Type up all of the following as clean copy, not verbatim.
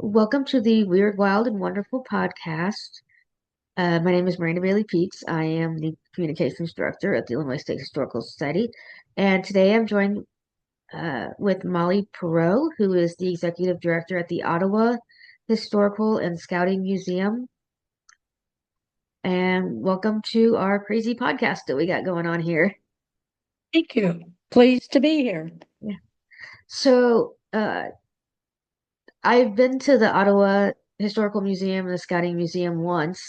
Welcome to the Weird, Wild, and Wonderful podcast. My name is Miranda Bailey Peets. I am the Communications Director at the Illinois State Historical Society. And today I'm joined with Mollie Perrot, who is the Executive Director at the Ottawa Historical and Scouting Museum. And welcome to our crazy podcast that we got going on here. Thank you. Pleased to be here. Yeah. I've been to the Ottawa Historical Museum and the Scouting Museum once.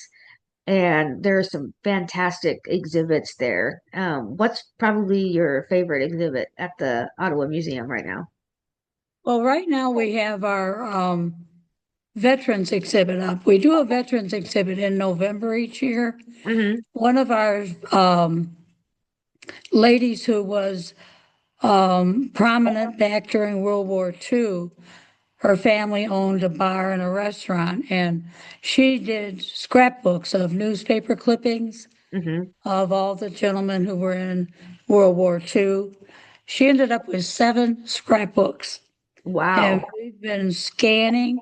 And there are some fantastic exhibits there. What's probably your favorite exhibit at the Ottawa Museum right now? Well, right now we have our veterans exhibit up. We do a veterans exhibit in November each year. Hmm. One of our ladies who was prominent back during World War II, her family owned a bar and a restaurant, and she did scrapbooks of newspaper clippings Hmm. of all the gentlemen who were in World War II. She ended up with 7 scrapbooks. And Wow. we've been scanning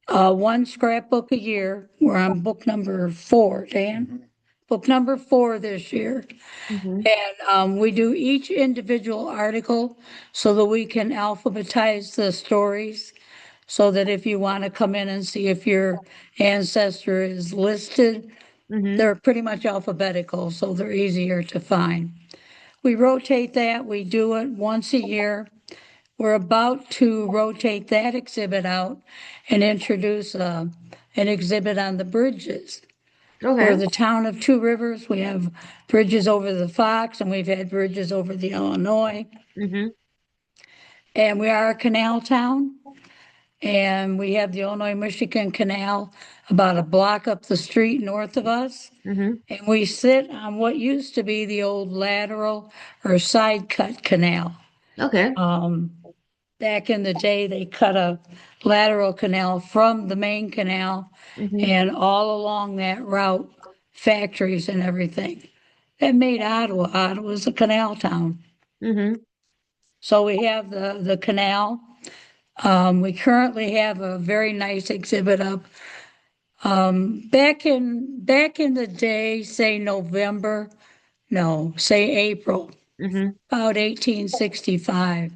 one scrapbook a year. We're on book number 4, Dan. Book number 4 this year. Hmm. And we do each individual article so that we can alphabetize the stories so that if you want to come in and see if your ancestor is listed, Hmm. they're pretty much alphabetical, so they're easier to find. We rotate that. We do it once a year. We're about to rotate that exhibit out and introduce an exhibit on the bridges. Okay. We're the town of Two Rivers. We have bridges over the Fox, and we've had bridges over the Illinois. Hmm. And we are a canal town, and we have the Illinois-Michigan Canal about a block up the street north of us. Hmm. And we sit on what used to be the old lateral or side cut canal. Okay. Um, Back in the day, they cut a lateral canal from the main canal, Hmm. and all along that route, factories and everything. That made Ottawa. Ottawa's a canal town. Hmm. So we have the canal. We currently have a very nice exhibit up. Back in the day, say November, no, say April, Hmm. about 1865.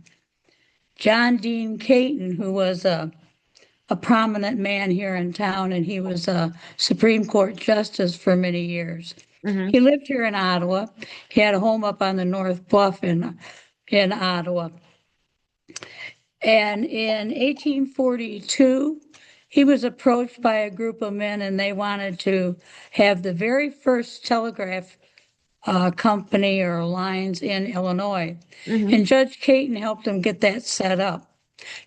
John Dean Caton, who was a prominent man here in town, and he was a Supreme Court justice for many years. Hmm. He lived here in Ottawa. He had a home up on the North Bluff in Ottawa. And in 1842, he was approached by a group of men, and they wanted to have the very first telegraph company or lines in Illinois. Hmm. And Judge Caton helped them get that set up.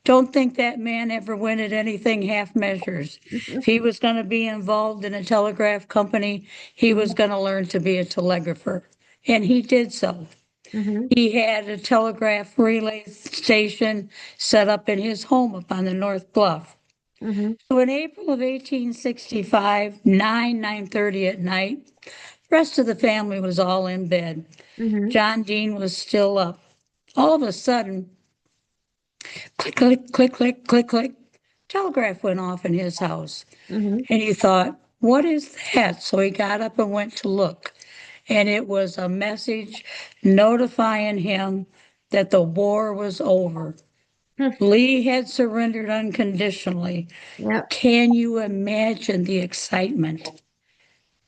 Don't think that man ever went at anything half measures. If he was going to be involved in a telegraph company, he was going to learn to be a telegrapher. And he did so. Hmm. He had a telegraph relay station set up in his home up on the North Bluff. Hmm. So in April of 1865, 9:30 at night, the rest of the family was all in bed. Hmm. John Dean was still up. All of a sudden, click, click, click, click, click, click. Telegraph went off in his house. Hmm. And he thought, what is that? So he got up and went to look. And it was a message notifying him that the war was over. Lee had surrendered unconditionally. Yep. Can you imagine the excitement?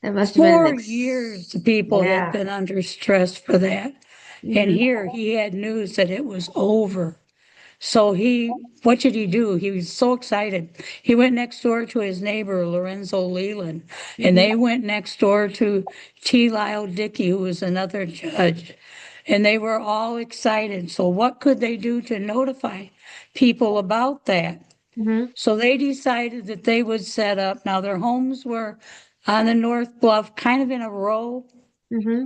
That must have been an 4 years the people had yeah. been under stress for that. And Hmm. here he had news that it was over. So what did he do? He was so excited. He went next door to his neighbor, Lorenzo Leland, and Hmm. they went next door to T. Lyle Dickey, who was another judge. And they were all excited. So what could they do to notify people about that? Hmm. So they decided that they would set up. Now their homes were on the North Bluff, kind of in a row. Hmm.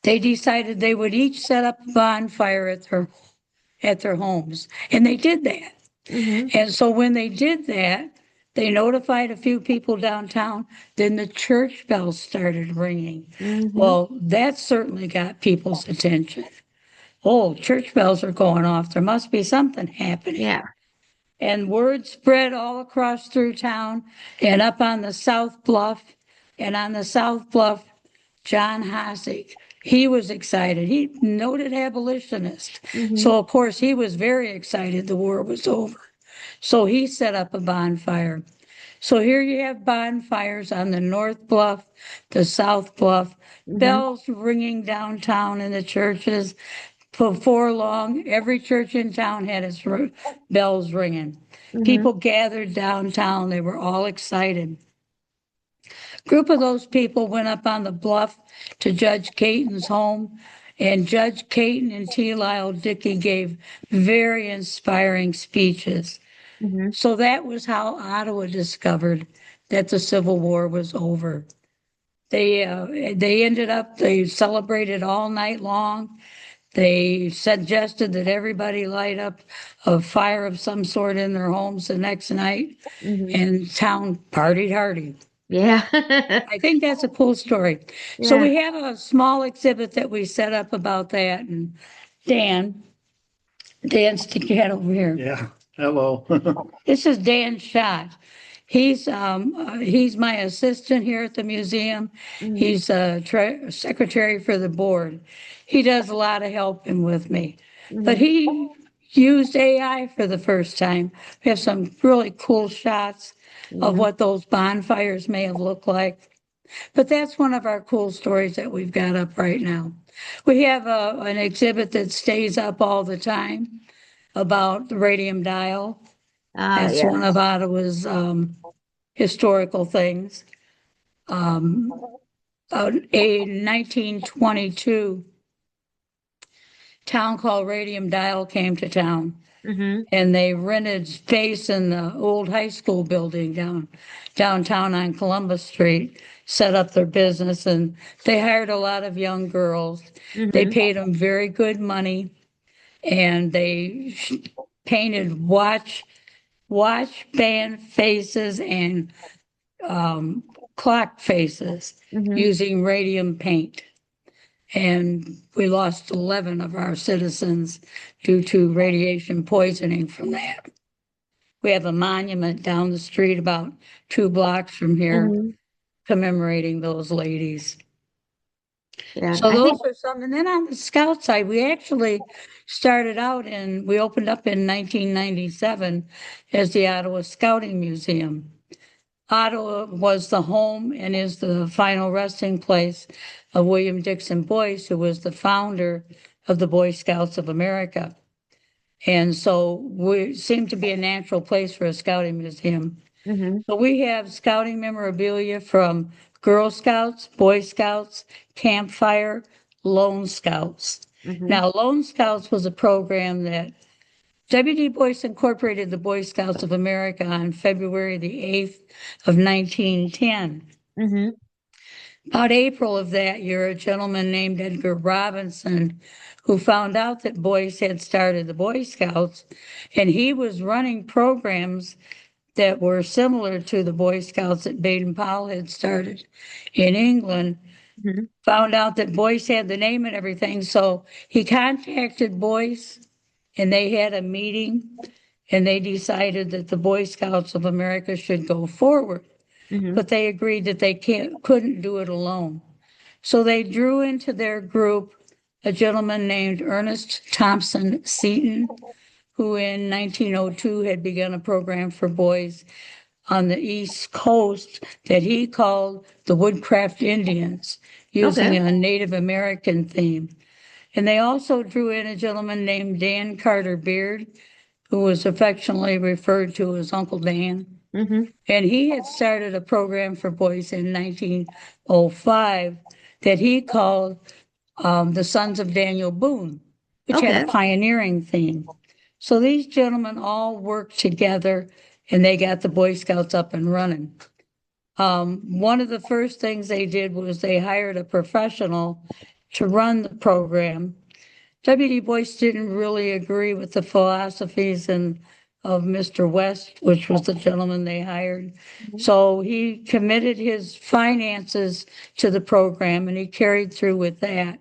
They decided they would each set up a bonfire at their homes. And they did that. Hmm. And so when they did that, they notified a few people downtown. Then the church bells started ringing. Hmm. Well, that certainly got people's attention. Oh, church bells are going off. There must be something happening. Yeah. And word spread all across through town and up on the South Bluff. And on the South Bluff, John Hossick, he was excited. He noted abolitionist. Mm-hmm. So of course he was very excited the war was over. So he set up a bonfire. So here you have bonfires on the North Bluff, the South Bluff, Mm-hmm. bells ringing downtown in the churches. Before long, every church in town had its bells ringing. Mm-hmm. People gathered downtown. They were all excited. Group of those people went up on the bluff to Judge Caton's home, and Judge Caton and T. Lyle Dickey gave very inspiring speeches. Mm-hmm. So that was how Ottawa discovered that the Civil War was over. They ended up, they celebrated all night long. They suggested that everybody light up a fire of some sort in their homes the next night, Mm-hmm. and town partied hardy. Yeah. I think that's a cool story. So Yeah. we have a small exhibit that we set up about that, and Dan, Dan, stick your head over here. Yeah, hello. This is Dan Schott. He's my assistant here at the museum. Mm-hmm. He's a secretary for the board. He does a lot of helping with me, but Mm-hmm. he used AI for the first time. We have some really cool shots of Yeah. what those bonfires may have looked like. But that's one of our cool stories that we've got up right now. We have an exhibit that stays up all the time about the radium dial. That's Yeah. one of Ottawa's historical things. Um, a 1922 town called Radium Dial came to town, Mm-hmm. and they rented space in the old high school building downtown on Columbus Street, set up their business, and they hired a lot of young girls. They Mm-hmm. paid them very good money, and they painted watch band faces and um, clock faces Mm-hmm. using radium paint. And we lost 11 of our citizens due to radiation poisoning from that. We have a monument down the street about 2 blocks from here Mm-hmm. commemorating those ladies. Yeah. So I those think. are some. And then on the scout side, we actually started out and we opened up in 1997 as the Ottawa Scouting Museum. Ottawa was the home and is the final resting place of William Dixon Boyce, who was the founder of the Boy Scouts of America. And so we seem to be a natural place for a scouting museum. Mm-hmm. So we have scouting memorabilia from Girl Scouts, Boy Scouts, Campfire, Lone Scouts. Mm-hmm. Now, Lone Scouts was a program that W.D. Boyce incorporated the Boy Scouts of America on February the 8th of 1910. Mm-hmm. About April of that year, a gentleman named Edgar Robinson, who found out that Boyce had started the Boy Scouts, and he was running programs that were similar to the Boy Scouts that Baden-Powell had started in England, Mm-hmm. found out that Boyce had the name and everything. So he contacted Boyce and they had a meeting and they decided that the Boy Scouts of America should go forward. Mm-hmm. But they agreed that they couldn't do it alone. So they drew into their group a gentleman named Ernest Thompson Seton, who in 1902 had begun a program for boys on the East Coast that he called the Woodcraft Indians, using Okay. a Native American theme. And they also drew in a gentleman named Dan Carter Beard, who was affectionately referred to as Uncle Dan. Mm-hmm. And he had started a program for boys in 1905 that he called the Sons of Daniel Boone, which had a Okay. pioneering theme. So these gentlemen all worked together and they got the Boy Scouts up and running. One of the first things they did was they hired a professional to run the program. W.D. Boyce didn't really agree with the philosophies of Mr. West, which was the gentleman they hired. So he committed his finances to the program and he carried through with that.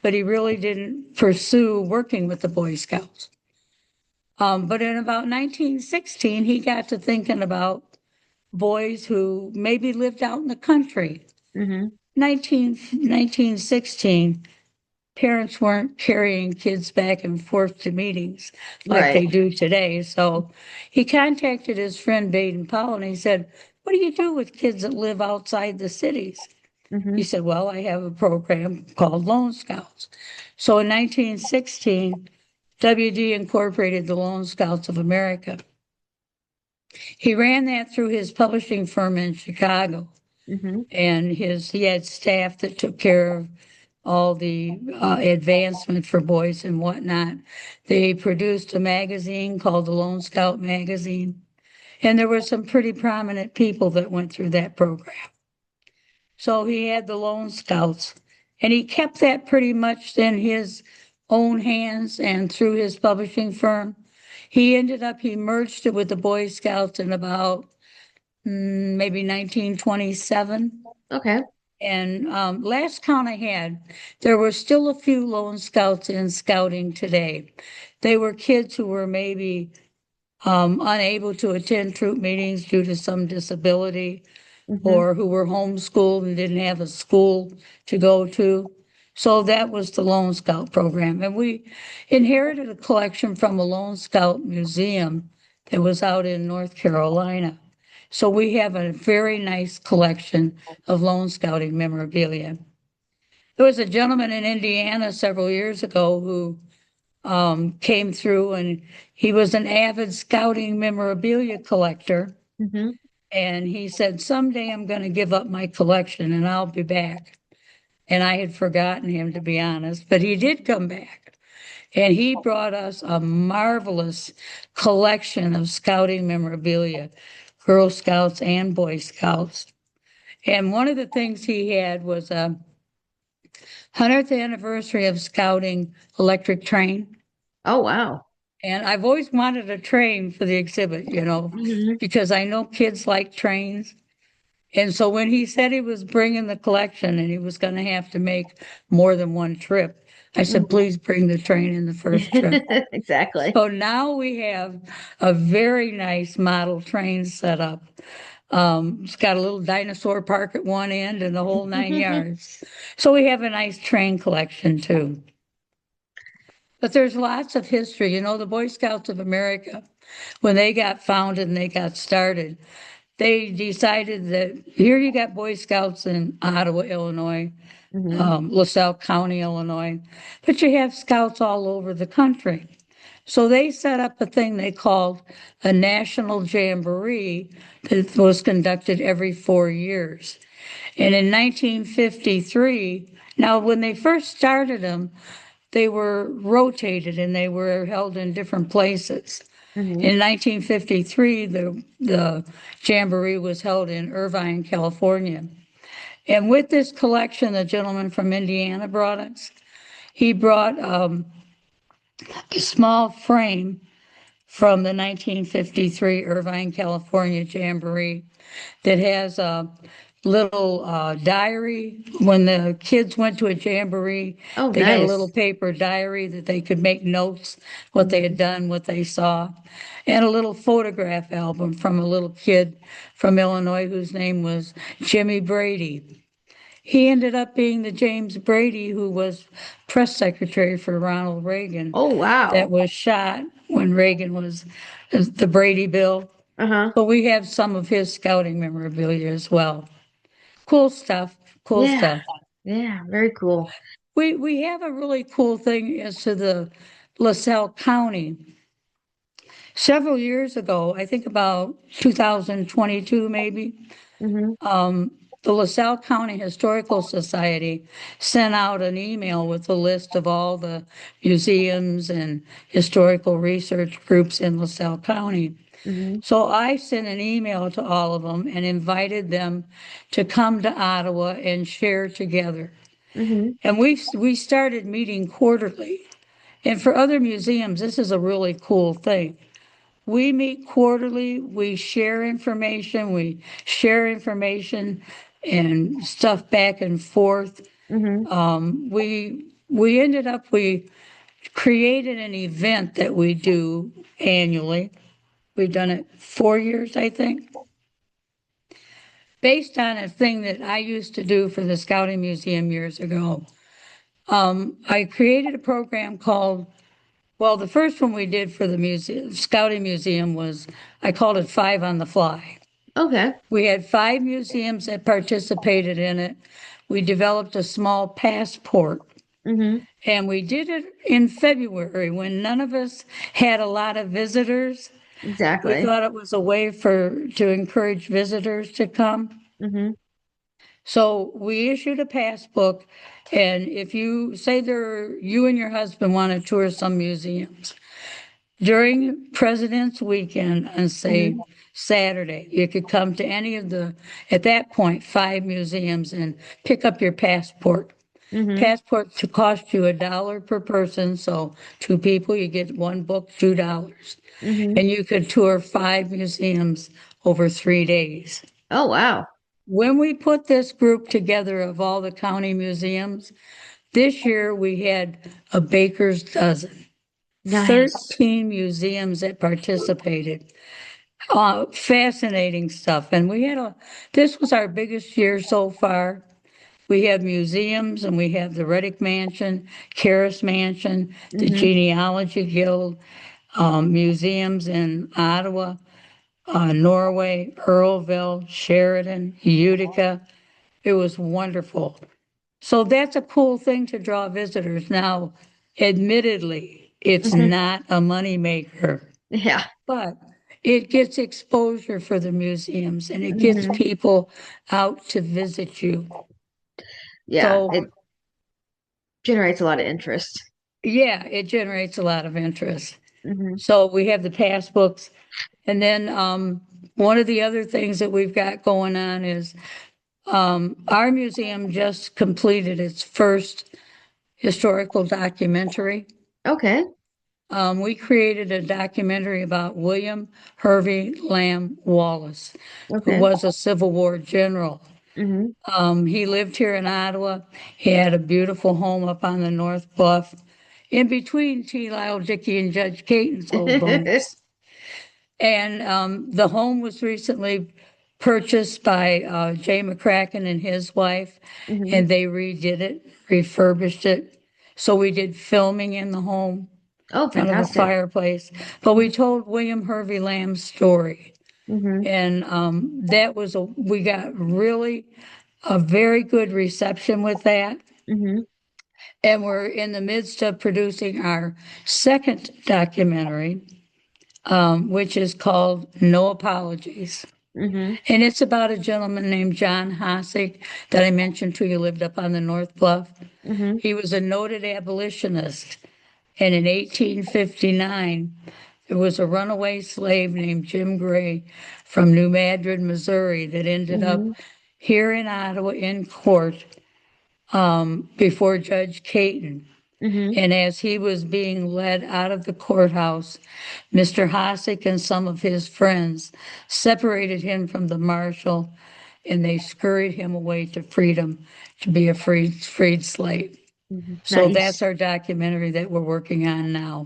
But he really didn't pursue working with the Boy Scouts. But in about 1916, he got to thinking about boys who maybe lived out in the country. Mm-hmm. 1916, parents weren't carrying kids back and forth to meetings like Right. they do today. So he contacted his friend Baden Powell and he said, "What do you do with kids that live outside the cities?" Mm-hmm. He said, "Well, I have a program called Lone Scouts." So in 1916, WD incorporated the Lone Scouts of America. He ran that through his publishing firm in Chicago, Mm-hmm. and he had staff that took care of all the advancement for boys and whatnot. They produced a magazine called the Lone Scout Magazine, and there were some pretty prominent people that went through that program. So he had the Lone Scouts, and he kept that pretty much in his own hands and through his publishing firm. He merged it with the Boy Scouts in about maybe 1927. Okay. And last count I had, there were still a few Lone Scouts in scouting today. They were kids who were maybe unable to attend troop meetings due to some disability, Mm-hmm. or who were homeschooled and didn't have a school to go to. So that was the Lone Scout program. And we inherited a collection from a Lone Scout museum that was out in North Carolina. So we have a very nice collection of Lone Scouting memorabilia. There was a gentleman in Indiana several years ago who came through, and he was an avid scouting memorabilia collector. Mm-hmm. And he said, "Someday I'm going to give up my collection and I'll be back." And I had forgotten him, to be honest, but he did come back. And he brought us a marvelous collection of scouting memorabilia, Girl Scouts and Boy Scouts. And one of the things he had was a 100th anniversary of scouting electric train. Oh, wow. And I've always wanted a train for the exhibit, Mm-hmm. because I know kids like trains. And so when he said he was bringing the collection and he was going to have to make more than one trip, I said, Mm-hmm. "Please bring the train in the first trip." Exactly. So now we have a very nice model train set up. It's got a little dinosaur park at one end and the whole 9 yards. So we have a nice train collection too. But there's lots of history. The Boy Scouts of America, when they got founded and they got started, they decided that here you got Boy Scouts in Ottawa, Illinois, Mm-hmm. LaSalle County, Illinois, but you have scouts all over the country. So they set up a thing they called a national jamboree that was conducted every 4 years. And in 1953, now when they first started them, they were rotated and they were held in different places. Mm-hmm. In 1953, the jamboree was held in Irvine, California. And with this collection, the gentleman from Indiana brought us. He brought a small frame from the 1953 Irvine, California Jamboree that has a little diary. When the kids went to a jamboree, Oh, they got a little nice. paper diary that they could make notes, what they Mm-hmm. had done, what they saw, and a little photograph album from a little kid from Illinois whose name was Jimmy Brady. He ended up being the James Brady who was press secretary for Ronald Reagan, Oh, that wow. was shot when Reagan was the Brady Bill. Uh-huh. So we have some of his scouting memorabilia as well. Cool stuff. Cool Yeah. stuff. Yeah. Very cool. We have a really cool thing as to the LaSalle County. Several years ago, I think about 2022 maybe, Mm-hmm. the LaSalle County Historical Society sent out an email with a list of all the museums and historical research groups in LaSalle County. Mm-hmm. So I sent an email to all of them and invited them to come to Ottawa and share together. Mm-hmm. And we started meeting quarterly. And for other museums, this is a really cool thing. We meet quarterly, we share information and stuff back and forth. Mm-hmm. We ended up, we created an event that we do annually. We've done it 4 years, I think, based on a thing that I used to do for the Scouting Museum years ago. I created a program called, well, the first one we did for the museum, Scouting Museum was, I called it Five on the Fly. Okay. We had 5 museums that participated in it. We developed a small passport, Mm-hmm. and we did it in February when none of us had a lot of visitors. We Exactly. thought it was a way to encourage visitors to come. Mm-hmm. So we issued a passbook, and if you say you and your husband want to tour some museums during President's Weekend on, say, Mm-hmm. Saturday, you could come to any of the, at that point, 5 museums and pick up your passport. Mm-hmm. Passport to cost you $1 per person, so 2 people, you get one book, $2, Mm-hmm. and you could tour 5 museums over 3 days. Oh, wow. When we put this group together of all the county museums, this year we had a baker's dozen, Nice. 13 museums that participated. Fascinating stuff. And this was our biggest year so far. We have museums and we have the Reddick Mansion, Caris Mansion, the Mm-hmm. Genealogy Guild, museums in Ottawa, Norway, Earlville, Sheridan, Utica. It was wonderful. So that's a cool thing to draw visitors. Now, admittedly, it's Mm-hmm. not a moneymaker, Yeah. but it gets exposure for the museums and it gets Mm-hmm. people out to visit you. Yeah. So, It generates a lot of interest. yeah, it generates a lot of interest. Mm-hmm. So we have the passbooks. And then one of the other things that we've got going on is our museum just completed its first historical documentary. Okay. We created a documentary about William Hervey Lamb Wallace, who Okay. was a Civil War general. Mm-hmm. He lived here in Ottawa. He had a beautiful home up on the North Bluff, in between T. Lyle Dickey and Judge Caton's old homes. And the home was recently purchased by Jay McCracken and his wife, Mm-hmm. and they redid it, refurbished it. So we did filming in the home, Oh, in front of a fantastic. fireplace. But we told William Hervey Lamb's story. Mm-hmm. And we got really a very good reception with that. Mm-hmm. And we're in the midst of producing our second documentary, which is called No Apologies. Mm-hmm. And it's about a gentleman named John Hossick that I mentioned to you, lived up on the North Bluff. Mm-hmm. He was a noted abolitionist. And in 1859, there was a runaway slave named Jim Gray from New Madrid, Missouri, that ended up Mm-hmm. here in Ottawa in court before Judge Caton. Mm-hmm. And as he was being led out of the courthouse, Mr. Hossick and some of his friends separated him from the marshal and they scurried him away to freedom to be a freed slave. Mm-hmm. So that's Nice. our documentary that we're working on now.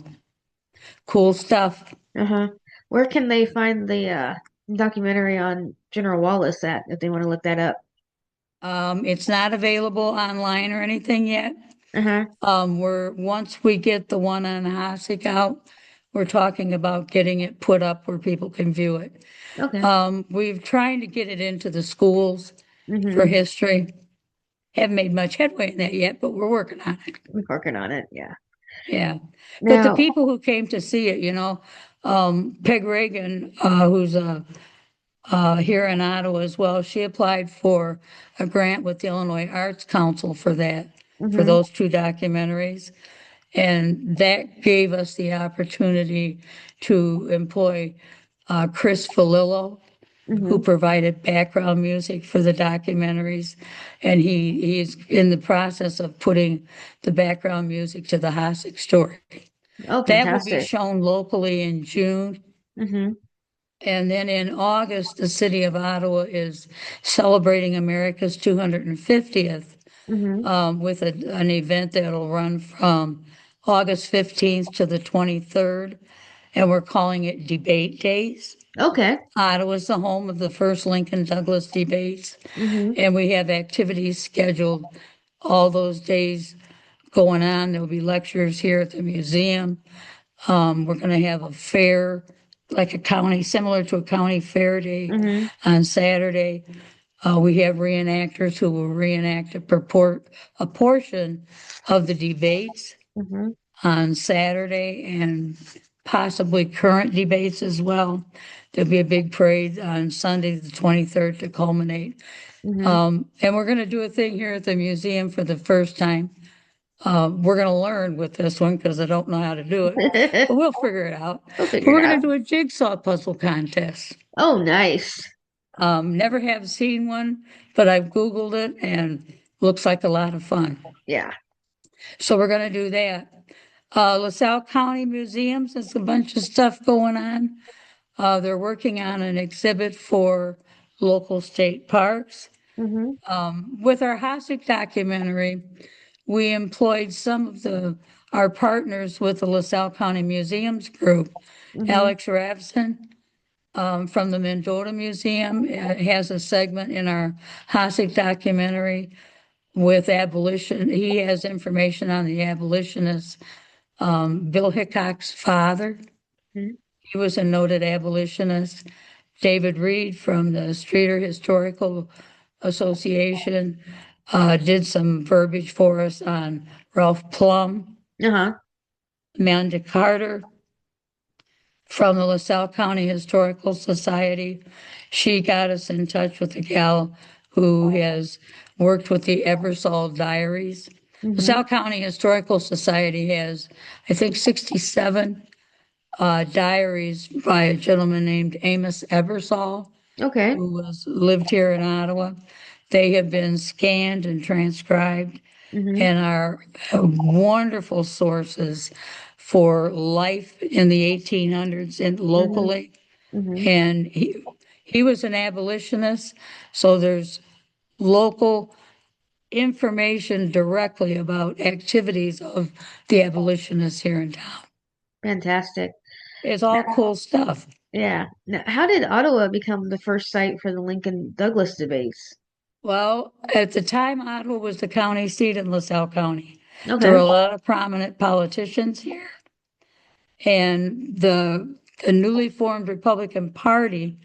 Cool stuff. Uh-huh. Where can they find the documentary on General Wallace at if they want to look that up? It's not available online or anything yet. Uh-huh. Once we get the one on Hasek out, we're talking about getting it put up where people can view it. Okay. We've trying to get it into the schools for Mm-hmm. history. Haven't made much headway in that yet, but we're working on it. We're working on it. Yeah. Yeah. But the Now, people who came to see it, Peg Reagan, who's here in Ottawa as well, she applied for a grant with the Illinois Arts Council for mm-hmm. those 2 documentaries. And that gave us the opportunity to employ Chris Falillo, who Mm-hmm. provided background music for the documentaries. And he's in the process of putting the background music to the Hossack story. Oh, That will be fantastic. shown locally in June. Mm-hmm. And then in August, the city of Ottawa is celebrating America's 250th Mm-hmm. with an event that'll run from August 15th to the 23rd, and we're calling it Debate Days. Okay. Ottawa's the home of the first Lincoln Douglas debates, Mm-hmm. and we have activities scheduled all those days going on. There'll be lectures here at the museum. We're going to have a fair, like a county, similar to a county fair day Mm-hmm. on Saturday. We have reenactors who will reenact a portion of the debates Mm-hmm. on Saturday and possibly current debates as well. There'll be a big parade on Sunday, the 23rd, to culminate. Mm-hmm. And we're going to do a thing here at the museum for the first time. We're going to learn with this one because I don't know how to do it, but we'll figure it out. We'll But figure it we're going out. to do a jigsaw puzzle contest. Oh, nice. Never have seen one, but I've Googled it and looks like a lot of fun. Yeah. So we're going to do that. LaSalle County Museums, there's a bunch of stuff going on. They're working on an exhibit for local state parks. Mm-hmm. With our Hasek documentary, we employed some of our partners with the LaSalle County Museums Group. Mm-hmm. Alex Rabson from the Mendota Museum has a segment in our Hasek documentary with abolition. He has information on the abolitionists. Bill Hickok's father, Mm-hmm. he was a noted abolitionist. David Reed from the Streeter Historical Association did some verbiage for us on Ralph Plum. Uh-huh. Amanda Carter from the LaSalle County Historical Society. She got us in touch with a gal who has worked with the Ebersol Diaries. Mm-hmm. LaSalle County Historical Society has, I think, 67 diaries by a gentleman named Amos Ebersol, Okay. who lived here in Ottawa. They have been scanned and transcribed Mm-hmm. and are wonderful sources for life in the 1800s and Mm-hmm. locally. Mm-hmm. And he was an abolitionist, so there's local information directly about activities of the abolitionists here in town. Fantastic. It's all cool stuff. Yeah. Now, how did Ottawa become the first site for the Lincoln Douglas debates? Well, at the time, Ottawa was the county seat in LaSalle County. There were Okay. a lot of prominent politicians here, and the newly formed Republican Party,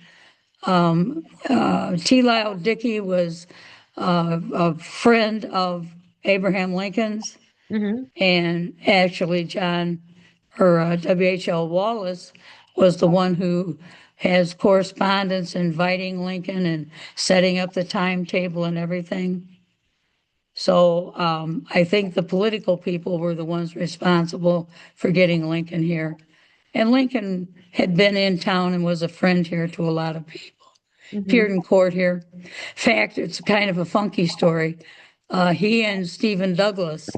T. Lyle Dickey was a friend of Abraham Lincoln's, Mm-hmm. and actually W.H.L. Wallace was the one who has correspondence inviting Lincoln and setting up the timetable and everything. So I think the political people were the ones responsible for getting Lincoln here. And Lincoln had been in town and was a friend here to a lot of people. Mm-hmm. Appeared in court here. In fact, it's kind of a funky story. He and Stephen Douglas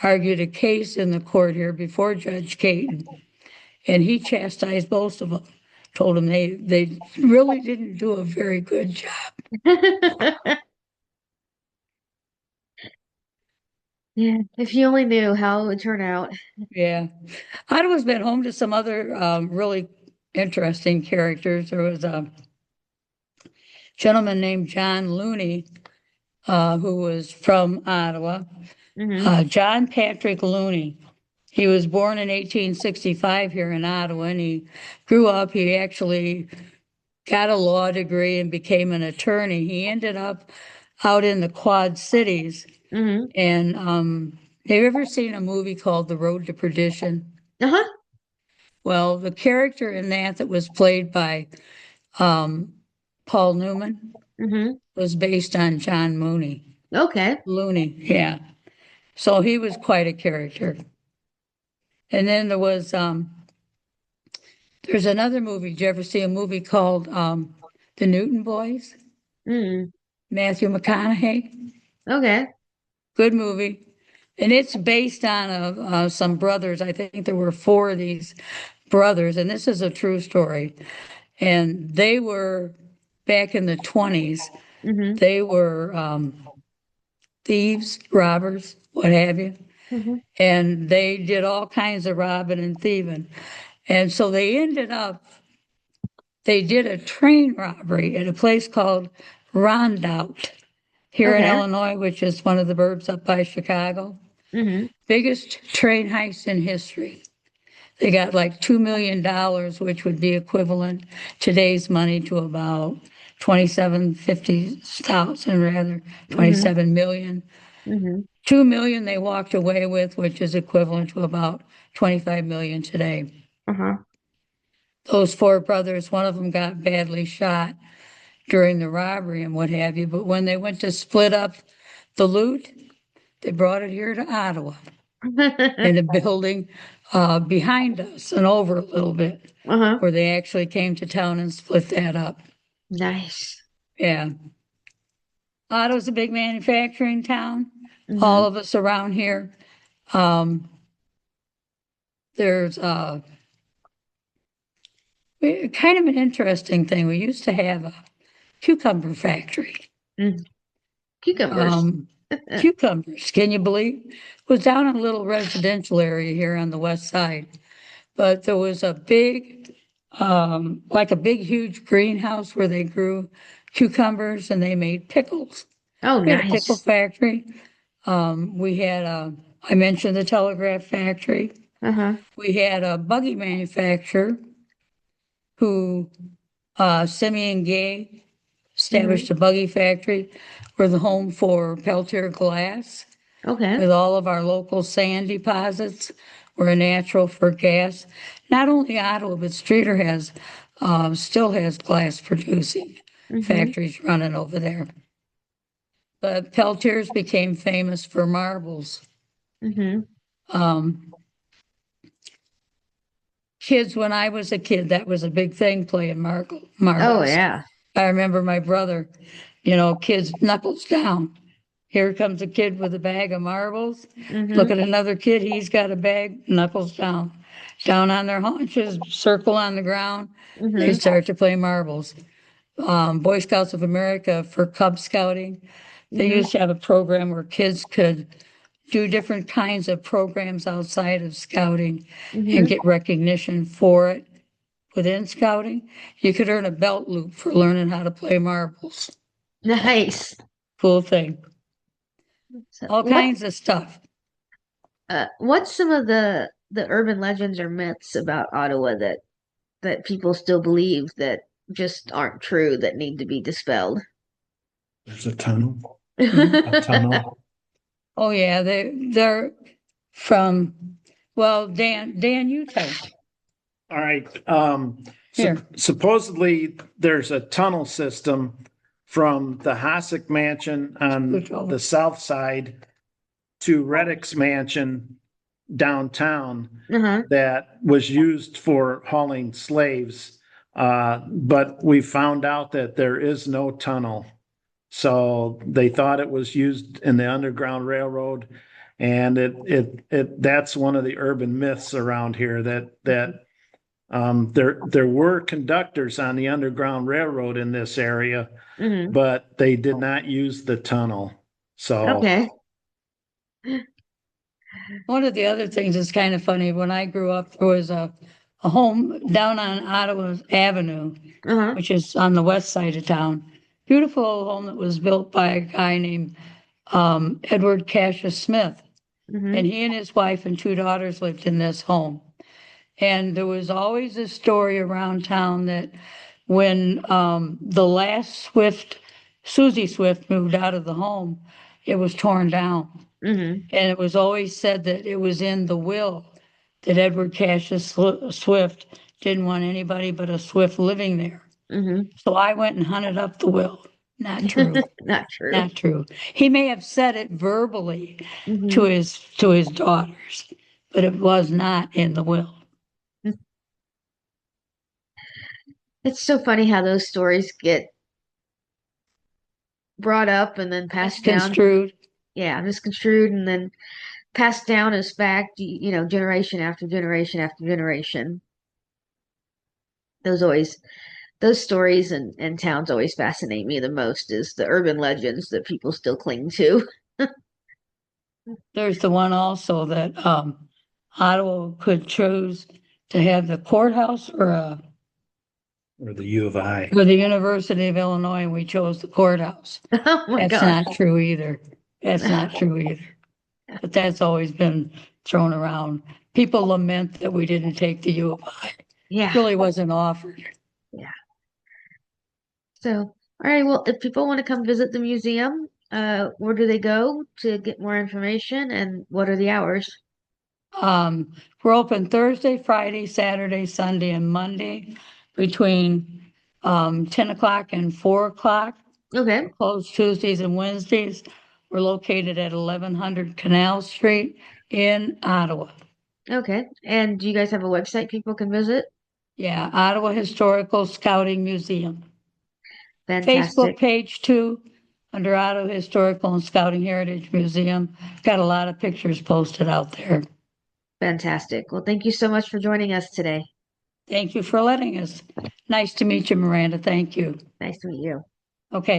argued a case in the court here before Judge Caton, and he chastised both of them, told them they really didn't do a very good job. Yeah. If you only knew how it would turn out. Yeah. Ottawa's been home to some other really interesting characters. There was a gentleman named John Looney who was from Ottawa. Mm-hmm. John Patrick Looney. He was born in 1865 here in Ottawa, and he grew up. He actually got a law degree and became an attorney. He ended up out in the Quad Cities. Mm-hmm. And have you ever seen a movie called The Road to Perdition? Uh-huh. Well, the character in that was played by um, Paul Newman Mm-hmm. was based on John Okay. Looney, yeah. So he was quite a character. And then there's another movie. Did you ever see a movie called The Newton Boys? Mm. Matthew McConaughey. Okay. Good movie. And it's based on some brothers. I think there were four of these brothers, and this is a true story. And they were back in the 20s, Mm-hmm. they were thieves, robbers, what have you. Mhm. and they did all kinds of robbing and thieving. And so they did a train robbery at a place called Rondout here in Okay. Illinois, which is one of the burbs up by Chicago. Mhm. Biggest train heist in history. They got like $2 million, which would be equivalent today's money to about 2750,000 rather, Mhm. 27 million. Mhm. 2 million they walked away with, which is equivalent to about 25 million today. Uh-huh. Those four brothers, one of them got badly shot during the robbery and what have you, but when they went to split up the loot, they brought it here to Ottawa in a building behind us and over a little bit, Uh-huh. where they actually came to town and split that up. Nice. Yeah. Ottawa's a big manufacturing town. All Mhm. of us around here. Um, there's kind of an interesting thing. We used to have a cucumber factory. Mm. Cucumbers. Um, Cucumbers, can you believe? It was down in a little residential area here on the west side, but there was a big, like a big, huge greenhouse where they grew cucumbers and they made pickles. Oh, We had a pickle nice. factory. We had I mentioned the telegraph factory. Uh-huh. We had a buggy manufacturer who, Simeon Gay, Mhm. established a buggy factory. We're the home for Peltier Glass Okay. with all of our local sand deposits. We're a natural for gas. Not only Ottawa, but Streeter still has glass producing Mhm. factories running over there. But Peltier's became famous for marbles. Mhm. Um, Kids, when I was a kid, that was a big thing playing Oh, marbles. yeah. I remember my brother, kids knuckles down. Here comes a kid with a bag of marbles. Look Mhm. at another kid, he's got a bag, knuckles down. Down on their haunches, circle on the ground. They Mhm. start to play marbles. Boy Scouts of America for Cub Scouting, they Mhm. used to have a program where kids could do different kinds of programs outside of scouting and Mhm. get recognition for it within scouting. You could earn a belt loop for learning how to play marbles. Nice. Cool thing. So, All kinds of stuff. what's some of the urban legends or myths about Ottawa that people still believe that just aren't true that need to be dispelled? There's a tunnel. A Uh-huh. tunnel. Oh yeah, they're from well, Dan, you tell them. All right. Here. Supposedly, there's a tunnel system from the Hasek Mansion on Scoot over. the south side to Reddick's Mansion downtown that was used for hauling slaves. But we found out that there is no tunnel. So they thought it was used in the Underground Railroad, and that's one of the urban myths around here that there were conductors on the Underground Railroad in this area, Hmm. but they did not use the tunnel. So Okay. One of the other things that's kind of funny, when I grew up, there was a home down on Ottawa Avenue, Uh-huh. which is on the west side of town. Beautiful old home that was built by a guy named Edward Cassius Smith. And Hmm. he and his wife and two daughters lived in this home. And there was always a story around town that when the last Susie Swift, moved out of the home, it was torn down. Hmm. And it was always said that it was in the will that Edward Cassius Swift didn't want anybody but a Swift living there. Hmm. So I went and hunted up the will. Not true. Not true. Not true. He may have said it verbally to Hmm. his daughters, but it was not in the will. It's so funny how those stories get brought up and then passed down. Misconstrued. Yeah, misconstrued and then passed down as fact, generation after generation after generation. Those always, those stories and towns always fascinate me the most is the urban legends that people still cling to. There's the one also that Ottawa could choose to have the courthouse Or the U of I. or the University of Illinois, and we chose the courthouse. Oh my That's gosh. not true either. That's not true either. But that's always been thrown around. People lament that we didn't take the U of I. Yeah. Really wasn't offered. Yeah. So, all right. Well, if people want to come visit the museum, where do they go to get more information, and what are the hours? We're open Thursday, Friday, Saturday, Sunday, and Monday between 10 o'clock and 4 o'clock. Okay. We're closed Tuesdays and Wednesdays. We're located at 1100 Canal Street in Ottawa. Okay. And do you guys have a website people can visit? Yeah, Ottawa Historical Scouting Museum. Fantastic. Facebook page too, under Ottawa Historical and Scouting Heritage Museum. Got a lot of pictures posted out there. Fantastic. Well, thank you so much for joining us today. Thank you for letting us. Nice to meet you, Miranda. Thank you. Nice to meet you. Okay.